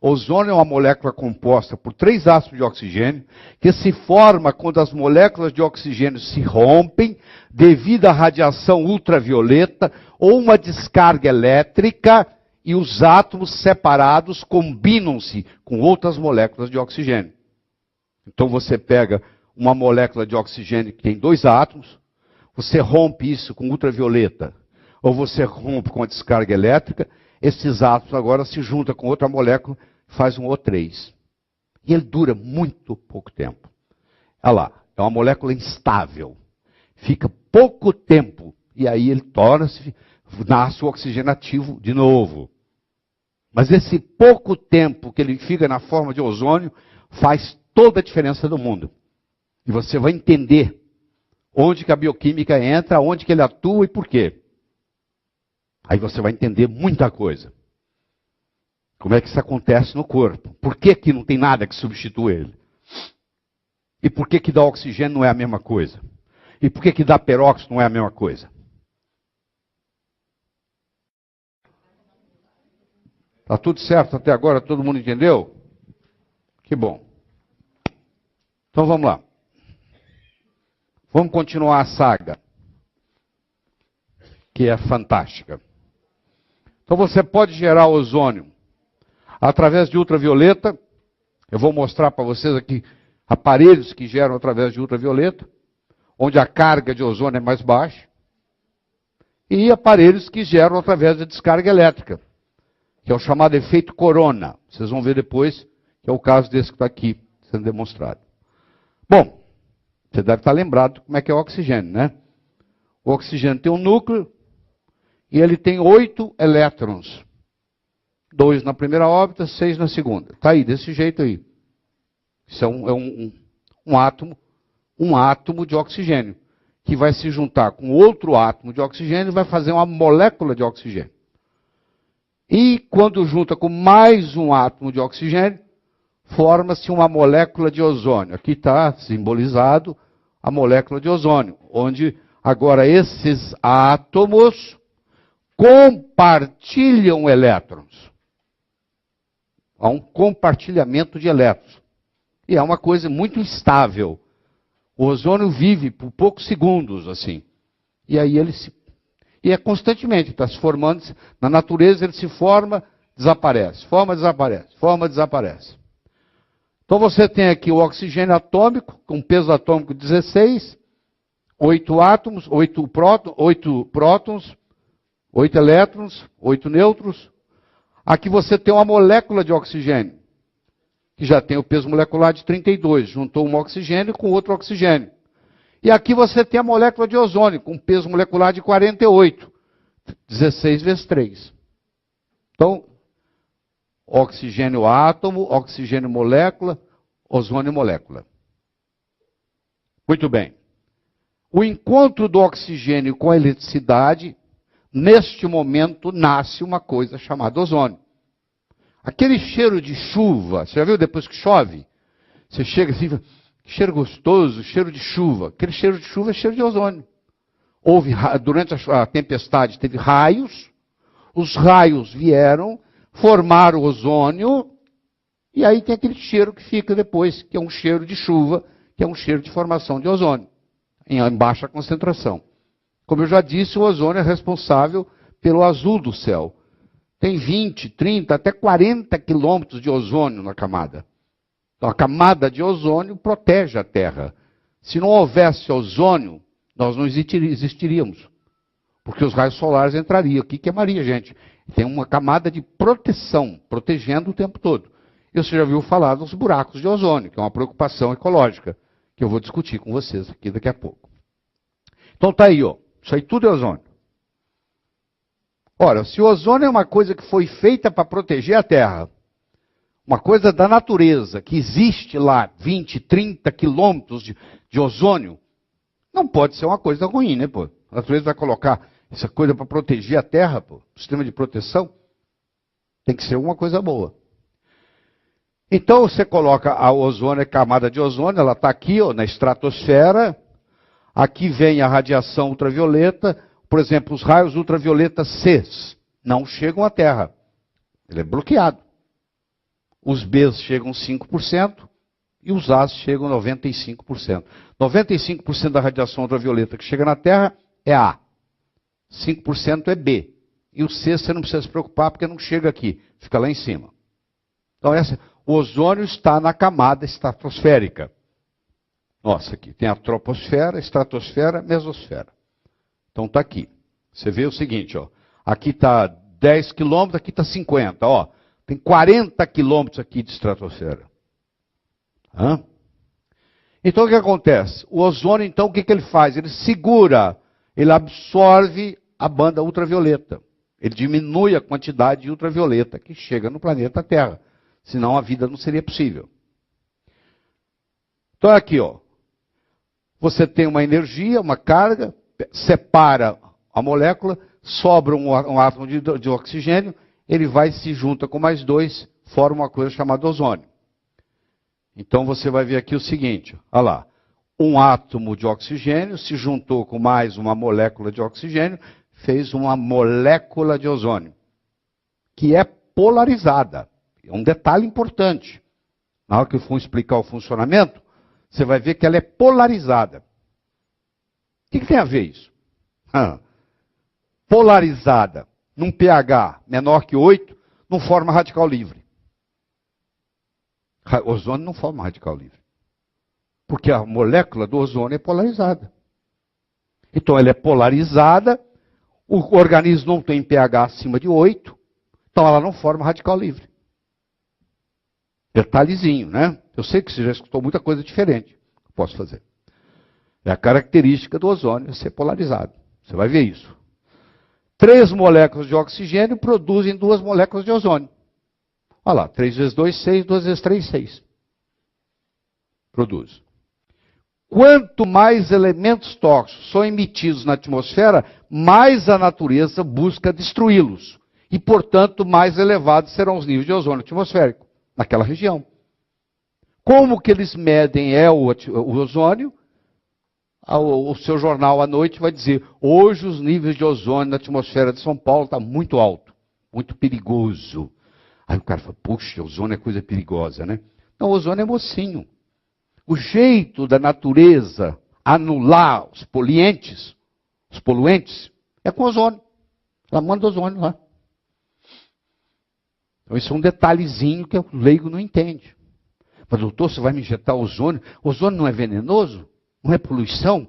Ozônio é uma molécula composta por 3 átomos de oxigênio, que se forma quando as moléculas de oxigênio se rompem devido à radiação ultravioleta ou uma descarga elétrica, e os átomos separados combinam-se com outras moléculas de oxigênio. Então você pega uma molécula de oxigênio que tem 2 átomos, você rompe isso com ultravioleta, ou você rompe com a descarga elétrica, esses átomos agora se juntam com outra molécula, faz um O3. E ele dura muito pouco tempo. Olha lá, é uma molécula instável. Fica pouco tempo, e aí ele nasce o oxigênio ativo de novo. Mas esse pouco tempo que ele fica na forma de ozônio, faz toda a diferença do mundo. E você vai entender onde que a bioquímica entra, onde que ele atua e por quê. Aí você vai entender muita coisa. Como é que isso acontece no corpo? Por que que não tem nada que substitua ele? E por que que dar oxigênio não é a mesma coisa? E por que que dar peróxido não é a mesma coisa? Tá tudo certo até agora? Todo mundo entendeu? Que bom. Então vamos lá. Vamos continuar a saga, que é fantástica. Então você pode gerar ozônio através de ultravioleta. Eu vou mostrar para vocês aqui aparelhos que geram através de ultravioleta, onde a carga de ozônio é mais baixa. E aparelhos que geram através da descarga elétrica, que é o chamado efeito corona. Vocês vão ver depois, que é o caso desse que está aqui sendo demonstrado. Bom, você deve estar lembrado como é que é o oxigênio, né? O oxigênio tem um núcleo e ele tem 8 elétrons. 2 na primeira órbita, 6 na segunda. Está aí, desse jeito aí. Isso é um átomo de oxigênio, que vai se juntar com outro átomo de oxigênio e vai fazer uma molécula de oxigênio. E quando junta com mais um átomo de oxigênio, forma-se uma molécula de ozônio. Aqui está simbolizado a molécula de ozônio, onde agora esses átomos compartilham elétrons. Há um compartilhamento de elétrons. E é uma coisa muito instável. O ozônio vive por poucos segundos, assim. E aí e é constantemente, está se formando. Na natureza ele se forma, desaparece. Forma, desaparece. Forma, desaparece. Então você tem aqui o oxigênio atômico, com peso atômico 16, 8 átomos, 8 prótons, 8 elétrons, 8 nêutrons. Aqui você tem uma molécula de oxigênio, que já tem o peso molecular de 32. Juntou um oxigênio com outro oxigênio. E aqui você tem a molécula de ozônio, com peso molecular de 48. 16 vezes 3. Então, oxigênio átomo, oxigênio molécula, ozônio molécula. Muito bem. O encontro do oxigênio com a eletricidade, neste momento, nasce uma coisa chamada ozônio. Aquele cheiro de chuva, você já viu depois que chove? Você chega assim, cheiro gostoso, cheiro de chuva. Aquele cheiro de chuva é cheiro de ozônio. Durante a tempestade teve raios, os raios vieram, formaram ozônio, e aí tem aquele cheiro que fica depois, que é um cheiro de chuva, que é um cheiro de formação de ozônio, em baixa concentração. Como eu já disse, o ozônio é responsável pelo azul do céu. Tem 20, 30, até 40 quilômetros de ozônio na camada. Então, a camada de ozônio protege a Terra. Se não houvesse ozônio, nós não existiríamos. Porque os raios solares entrariam aqui e queimariam a gente. Tem uma camada de proteção, protegendo o tempo todo. E você já viu falar dos buracos de ozônio, que é uma preocupação ecológica, que eu vou discutir com vocês aqui daqui a pouco. Então está aí, ó. Isso aí tudo é ozônio. Ora, se o ozônio é uma coisa que foi feita para proteger a Terra, uma coisa da natureza, que existe lá 20, 30 quilômetros de ozônio, não pode ser uma coisa ruim, né, pô? A natureza vai colocar essa coisa para proteger a Terra, pô, sistema de proteção, tem que ser uma coisa boa. Então você coloca a ozônio, a camada de ozônio, ela está aqui, ó, na estratosfera. Aqui vem a radiação ultravioleta. Por exemplo, os raios ultravioleta C não chegam à Terra. Ele é bloqueado. os Bs chegam a 5% e os As chegam a 95%. 95% da radiação ultravioleta que chega na Terra é A. 5% é B. E o C você não precisa se preocupar porque não chega aqui, fica lá em cima. Então o ozônio está na camada estratosférica. Nossa, aqui tem a troposfera, estratosfera, mesosfera. Então está aqui. Você vê o seguinte, ó. Aqui está 10 quilômetros, aqui está 50. Ó. Tem 40 quilômetros aqui de estratosfera. Hã? Então o que acontece? O ozônio, então, o que ele faz? Ele segura, ele absorve a banda ultravioleta. Ele diminui a quantidade de ultravioleta que chega no planeta Terra. Senão a vida não seria possível. Então aqui, ó. Você tem uma energia, uma carga, separa a molécula, sobra um átomo de oxigênio, ele vai e se junta com mais dois, forma uma coisa chamada ozônio. Então você vai ver aqui o seguinte, olha lá. Um átomo de oxigênio se juntou com mais uma molécula de oxigênio, fez uma molécula de ozônio, que é polarizada. É um detalhe importante. Na hora que eu for explicar o funcionamento, você vai ver que ela é polarizada. O que tem a ver isso? Polarizada num pH menor que 8, não forma radical livre. Ozônio não forma radical livre. Porque a molécula do ozônio é polarizada. Então ela é polarizada, o organismo não tem pH acima de 8, então ela não forma radical livre. Detalhezinho, né? Eu sei que você já escutou muita coisa diferente. Posso fazer. É a característica do ozônio ser polarizado. Você vai ver isso. 3 moléculas de oxigênio produzem 2 moléculas de ozônio. Olha lá, 3 vezes 2, 6, 2 vezes 3, 6. Produz. Quanto mais elementos tóxicos são emitidos na atmosfera, mais a natureza busca destruí-los. E, portanto, mais elevados serão os níveis de ozônio atmosférico naquela região. Como que eles medem o ozônio? O seu jornal à noite vai dizer, hoje os níveis de ozônio na atmosfera de São Paulo estão muito alto, muito perigoso. Aí o cara fala, puxa, ozônio é coisa perigosa, né? Não, o ozônio é mocinho. O jeito da natureza anular os poluentes, é com ozônio. Ela manda ozônio lá. Então isso é um detalhezinho que o leigo não entende. Mas, doutor, você vai me injetar ozônio? Ozônio não é venenoso? Não é poluição?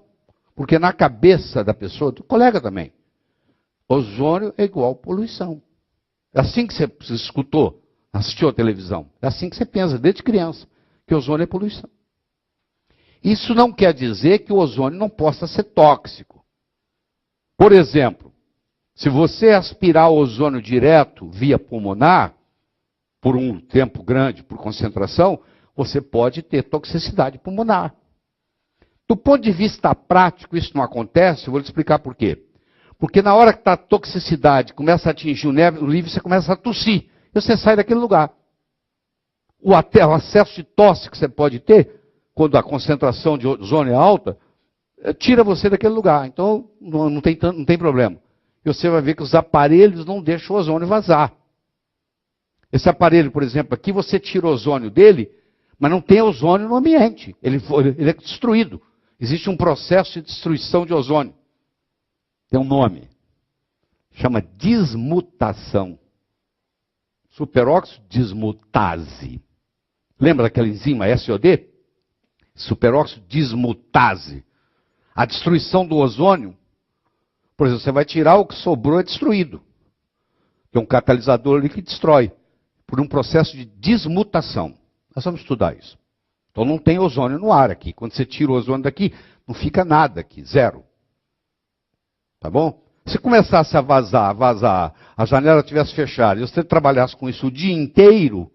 Porque na cabeça da pessoa, do colega também, ozônio é igual poluição. É assim que você escutou, assistiu à televisão. É assim que você pensa desde criança, que ozônio é poluição. Isso não quer dizer que o ozônio não possa ser tóxico. Por exemplo, se você aspirar ozônio direto via pulmonar, por um tempo grande, por concentração, você pode ter toxicidade pulmonar. Do ponto de vista prático, isso não acontece, eu vou lhe explicar por quê. Porque na hora que a toxicidade começa a atingir o nervo livre, você começa a tossir, e você sai daquele lugar. O acesso de tosse que você pode ter, quando a concentração de ozônio é alta, tira você daquele lugar. Então, não tem problema. E você vai ver que os aparelhos não deixam o ozônio vazar. Esse aparelho, por exemplo, aqui você tira o ozônio dele, mas não tem ozônio no ambiente. Ele é destruído. Existe um processo de destruição de ozônio. Tem um nome. Chama dismutação. Superóxido dismutase. Lembra daquela enzima SOD? Superóxido dismutase. A destruição do ozônio, por exemplo, você vai tirar o que sobrou, é destruído. Tem um catalisador ali que destrói. Por um processo de dismutação. Nós vamos estudar isso. Então não tem ozônio no ar aqui. Quando você tira o ozônio daqui, não fica nada aqui, zero. Tá bom? Se começasse a vazar, a janela tivesse fechada, e você trabalhasse com isso o dia inteiro,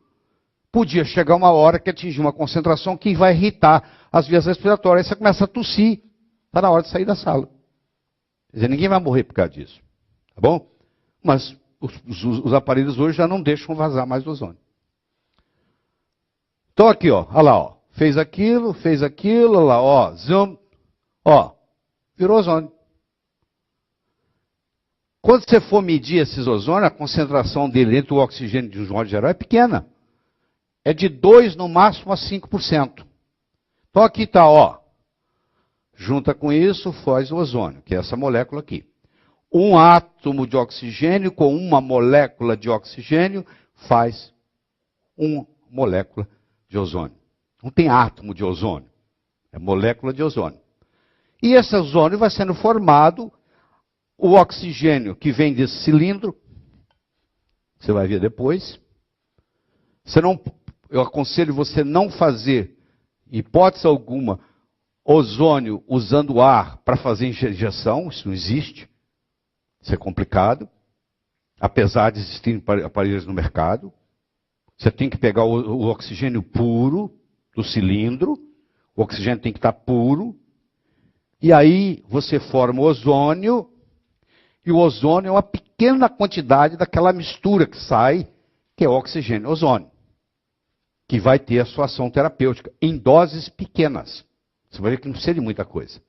podia chegar uma hora que atingir uma concentração que vai irritar as vias respiratórias. Aí você começa a tossir, está na hora de sair da sala. Quer dizer, ninguém vai morrer por causa disso. Tá bom? Mas os aparelhos hoje já não deixam vazar mais ozônio. Então aqui, ó, olha lá, ó. Fez aquilo, olha lá, ó, zoom, ó, virou ozônio. Quando você for medir esses ozônios, a concentração dele dentro do oxigênio de um modo geral é pequena. é de 2 no máximo a 5%. Então aqui está, ó. Junta com isso, faz o ozônio, que é essa molécula aqui. Um átomo de oxigênio com uma molécula de oxigênio faz uma molécula de ozônio. Não tem átomo de ozônio, é molécula de ozônio. E esse ozônio vai sendo formado, o oxigênio que vem desse cilindro, você vai ver depois. Eu aconselho você não fazer, hipótese alguma, ozônio usando ar para fazer injeção, isso não existe. Isso é complicado, apesar de existirem aparelhos no mercado. Você tem que pegar o oxigênio puro do cilindro, o oxigênio tem que estar puro, e aí você forma o ozônio, e o ozônio é uma pequena quantidade daquela mistura que sai, que é oxigênio e ozônio, que vai ter a sua ação terapêutica, em doses pequenas. Você vai ver que não precisa de muita coisa.